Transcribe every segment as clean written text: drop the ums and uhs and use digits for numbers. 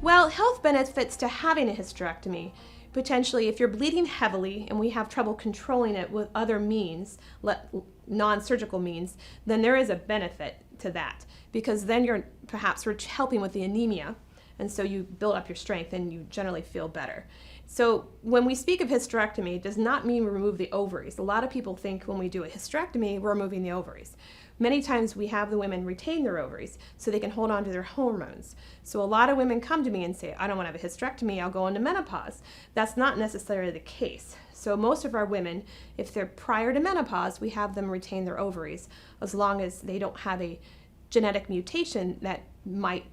Well, health benefits to having a hysterectomy. Potentially, if you're bleeding heavily and we have trouble controlling it with other means, non-surgical means, then there is a benefit to that, because then you're perhaps helping with the anemia, and so you build up your strength and you generally feel better. So when we speak of hysterectomy, it does not mean we remove the ovaries. A lot of people think when we do a hysterectomy, we're removing the ovaries. Many times we have the women retain their ovaries so they can hold on to their hormones. So a lot of women come to me and say, I don't want to have a hysterectomy, I'll go into menopause. That's not necessarily the case. So most of our women, if they're prior to menopause, we have them retain their ovaries as long as they don't have a genetic mutation that might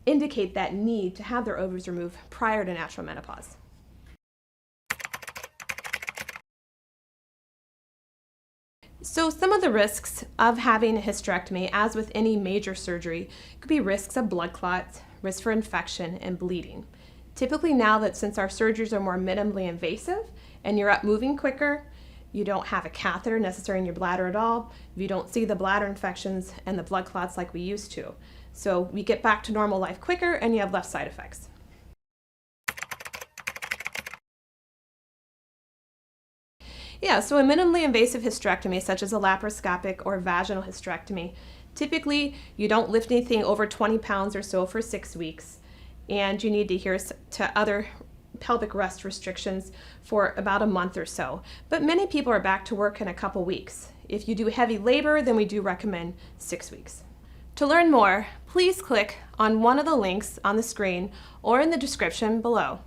indicate that need to have their ovaries removed prior to natural menopause. So some of the risks of having a hysterectomy, as with any major surgery, could be risks of blood clots, risk for infection, and bleeding. Typically now that since our surgeries are more minimally invasive and you're up moving quicker, you don't have a catheter necessary in your bladder at all, you don't see the bladder infections and the blood clots like we used to. So we get back to normal life quicker and you have less side effects. Yeah, so a minimally invasive hysterectomy, such as a laparoscopic or vaginal hysterectomy, typically you don't lift anything over 20 pounds or so for 6 weeks, and you need to adhere to other pelvic rest restrictions for about a month or so. But many people are back to work in a couple weeks. If you do heavy labor, then we do recommend 6 weeks. To learn more, please click on one of the links on the screen or in the description below.